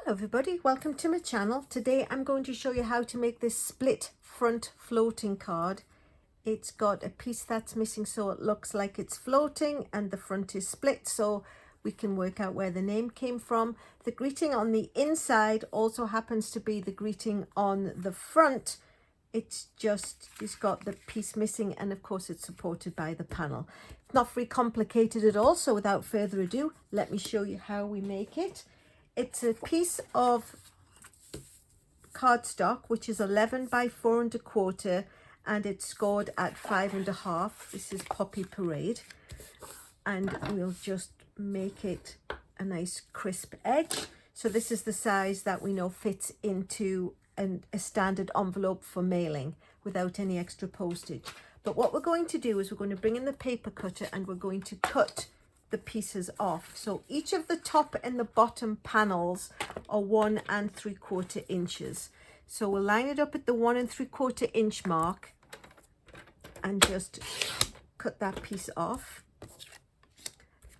Hello everybody, welcome to my channel. Today I'm going to show you how to make this split front floating card. It's got a piece that's missing so it looks like it's floating and the front is split so we can work out where the name came from. The greeting on the inside also happens to be the greeting on the front. It's got the piece missing and of course it's supported by the panel. It's not very complicated at all, so without further ado, let me show you how we make it. It's a piece of cardstock which is 11 by 4 1/4 and it's scored at 5 1/2. This is Poppy Parade, and we'll just make it a nice crisp edge. So this is the size that we know fits into a standard envelope for mailing without any extra postage. But what we're going to do is we're going to bring in the paper cutter and we're going to cut the pieces off. So each of the top and the bottom panels are 1 3/4 inches. So we'll line it up at the 1 3/4 inch mark and just cut that piece off.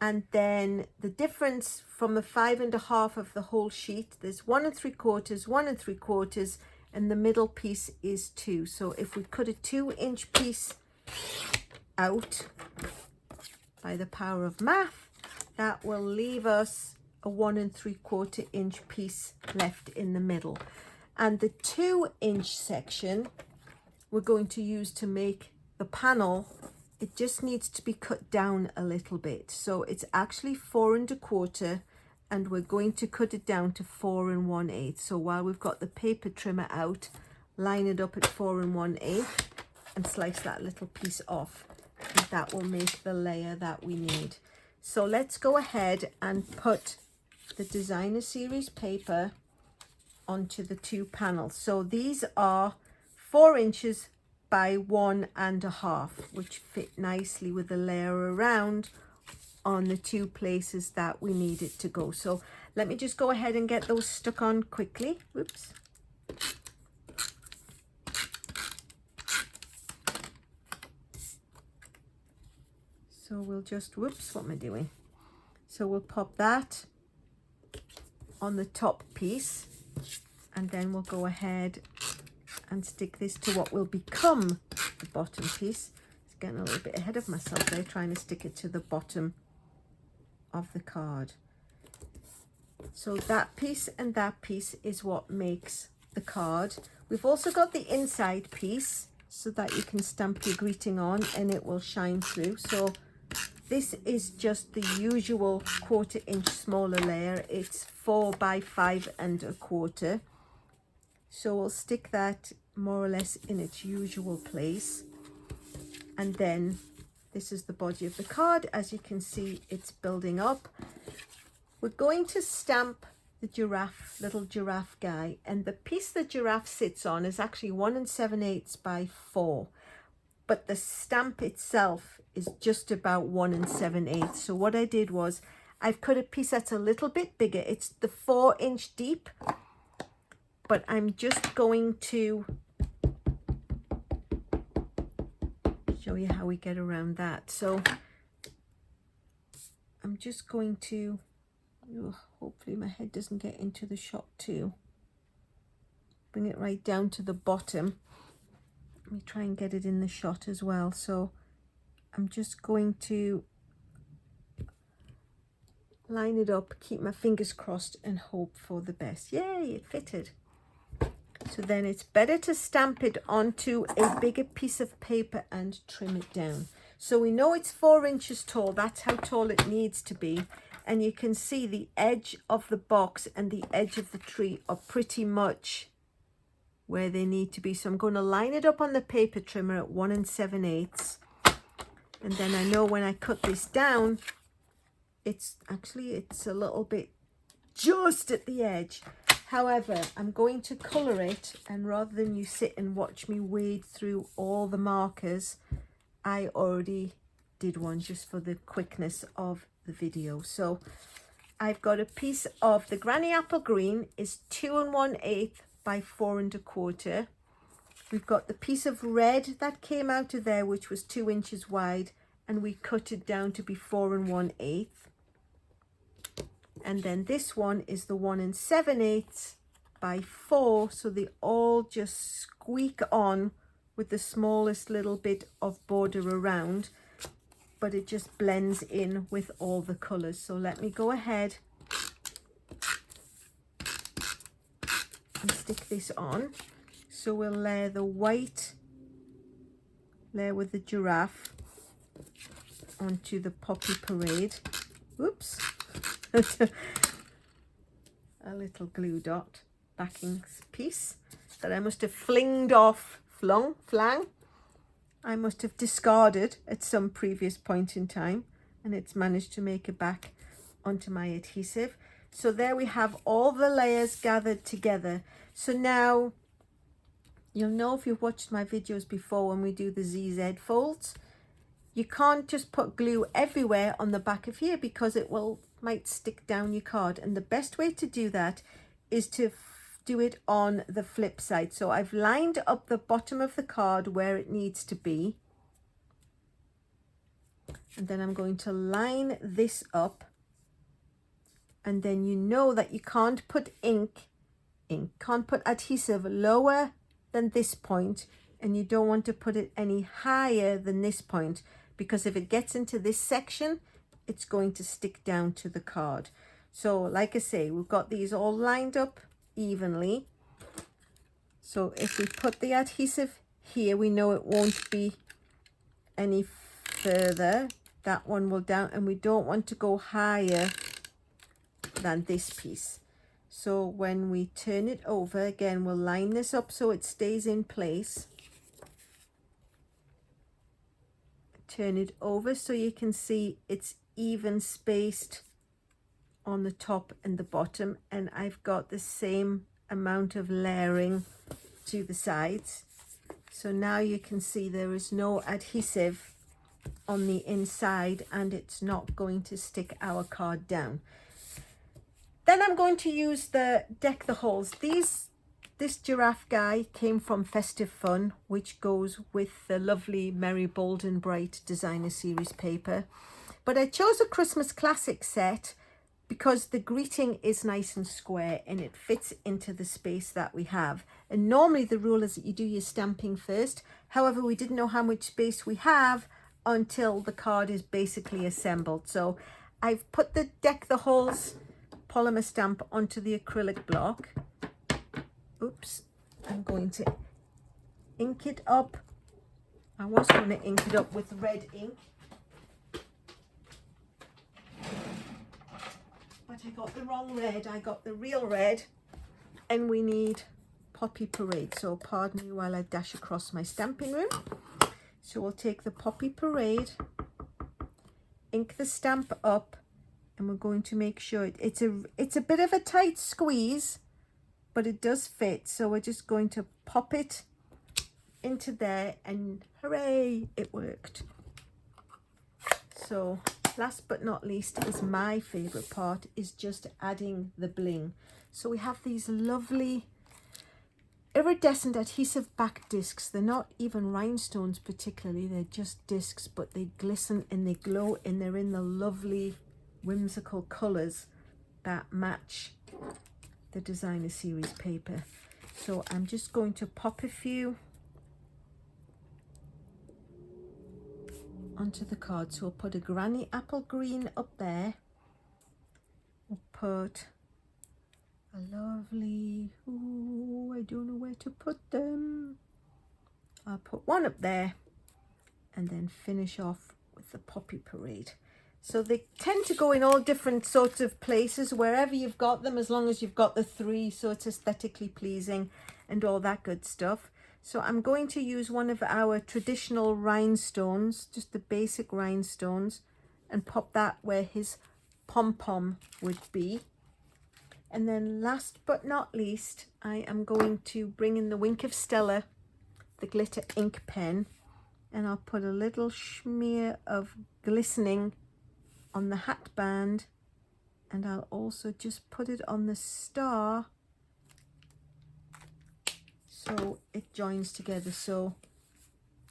And then the difference from the 5 1/2 of the whole sheet, there's 1 3/4, 1 3/4, and the middle piece is 2. So if we cut a 2-inch piece out by the power of math, that will leave us a 1 3/4 inch piece left in the middle. And the 2-inch section we're going to use to make the panel. It just needs to be cut down a little bit. So it's actually 4 1/4 and we're going to cut it down to 4 1/8. So while we've got the paper trimmer out, line it up at 4 1/8 and slice that little piece off. And that will make the layer that we need. So let's go ahead and put the designer series paper onto the 2 panels. So these are 4 inches by 1 1/2, which fit nicely with the layer around on the 2 places that we need it to go. So let me just go ahead and get those stuck on quickly. Whoops. So we'll just, whoops, what am I doing? So we'll pop that on the top piece and then we'll go ahead and stick this to what will become the bottom piece. It's getting a little bit ahead of myself there, trying to stick it to the bottom of the card. So that piece and that piece is what makes the card. We've also got the inside piece so that you can stamp your greeting on and it will shine through. So this is just the usual 1/4 inch smaller layer. It's 4 by 5 1/4. So we'll stick that more or less in its usual place. And then this is the body of the card. As you can see, it's building up. We're going to stamp the giraffe, little giraffe guy. And the piece the giraffe sits on is actually 1 7/8 by 4. But the stamp itself is just about 1 7/8. So what I did was I've cut a piece that's a little bit bigger. It's the 4-inch deep, but I'm just going to show you how we get around that. So I'm just going to, hopefully my head doesn't get into the shot too. Bring it right down to the bottom. Let me try and get it in the shot as well. So I'm just going to line it up, keep my fingers crossed and hope for the best. Yay, it fitted. So then it's better to stamp it onto a bigger piece of paper and trim it down. So we know it's 4 inches tall. That's how tall it needs to be. And you can see the edge of the box and the edge of the tree are pretty much where they need to be. So I'm going to line it up on the paper trimmer at 1 7/8. And then I know when I cut this down, it's a little bit just at the edge. However, I'm going to colour it, and rather than you sit and watch me wade through all the markers, I already did one just for the quickness of the video. So I've got a piece of the granny apple green is 2 1/8 by 4 1/4. We've got the piece of red that came out of there, which was 2 inches wide, and we cut it down to be 4 1/8. And then this one is the 1 7/8 by 4, so they all just squeak on with the smallest little bit of border around, but it just blends in with all the colors. So let me go ahead and stick this on. So we'll layer the white layer with the giraffe onto the poppy parade. Oops. A little glue dot backing piece that I must have flang. I must have discarded at some previous point in time, and it's managed to make it back onto my adhesive. So there we have all the layers gathered together. So now you'll know if you've watched my videos before when we do the ZZ folds, you can't just put glue everywhere on the back of here because it might stick down your card. And the best way to do that is to do it on the flip side. So I've lined up the bottom of the card where it needs to be. And then I'm going to line this up. And then you know that you can't put can't put adhesive lower than this point, and you don't want to put it any higher than this point, because if it gets into this section, it's going to stick down to the card. So like I say, we've got these all lined up evenly. So if we put the adhesive here, we know it won't be any further. That one will down, and we don't want to go higher than this piece. So when we turn it over, again, we'll line this up so it stays in place. Turn it over so you can see it's even spaced on the top and the bottom, and I've got the same amount of layering to the sides. So now you can see there is no adhesive on the inside, and it's not going to stick our card down. Then I'm going to use the Deck the Halls. This giraffe guy came from Festive Fun, which goes with the lovely Merry Bold and Bright designer series paper. But I chose a Christmas classic set because the greeting is nice and square and it fits into the space that we have. And normally the rule is that you do your stamping first. However, we didn't know how much space we have until the card is basically assembled. So I've put the Deck the Halls polymer stamp onto the acrylic block. Oops, I'm going to ink it up. I was going to ink it up with red ink, but I got the wrong red. I got the real red, and we need Poppy Parade. So pardon me while I dash across my stamping room. So we'll take the Poppy Parade, ink the stamp up, and we're going to make sure it's a bit of a tight squeeze, but it does fit. So we're just going to pop it into there, and hooray, it worked. So last but not least is my favorite part, is just adding the bling. So we have these lovely iridescent adhesive back discs. They're not even rhinestones particularly, they're just discs, but they glisten and they glow, and they're in the lovely whimsical colors that match the designer series paper. So I'm just going to pop a few onto the card. So we'll put a granny apple green up there. We'll put a lovely, I don't know where to put them. I'll put one up there, and then finish off with the Poppy Parade. So they tend to go in all different sorts of places, wherever you've got them, as long as you've got the three, so it's aesthetically pleasing and all that good stuff. So I'm going to use one of our traditional rhinestones, just the basic rhinestones, and pop that where his pom-pom would be. And then last but not least, I am going to bring in the Wink of Stella, the glitter ink pen, and I'll put a little smear of glistening on the hat band, and I'll also just put it on the star so it joins together. So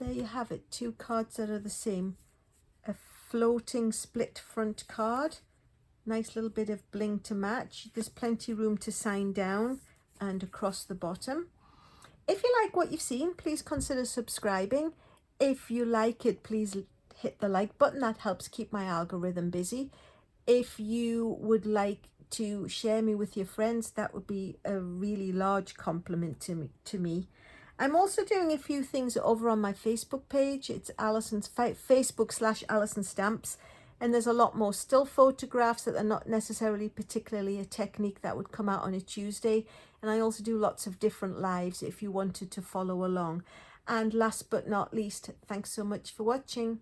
there you have it, two cards that are the same, a floating split front card Nice little bit of bling to match. There's plenty room to sign down and across the bottom. If you like what you've seen, please consider subscribing. If you like it, please hit the like button. That helps keep my algorithm busy. If you would like to share me with your friends, that would be a really large compliment to me. I'm also doing a few things over on my Facebook page. It's Alyson's Facebook/alysonstamps, and there's a lot more still photographs that are not necessarily particularly a technique that would come out on a Tuesday. And I also do lots of different lives if you wanted to follow along. And last but not least, thanks so much for watching.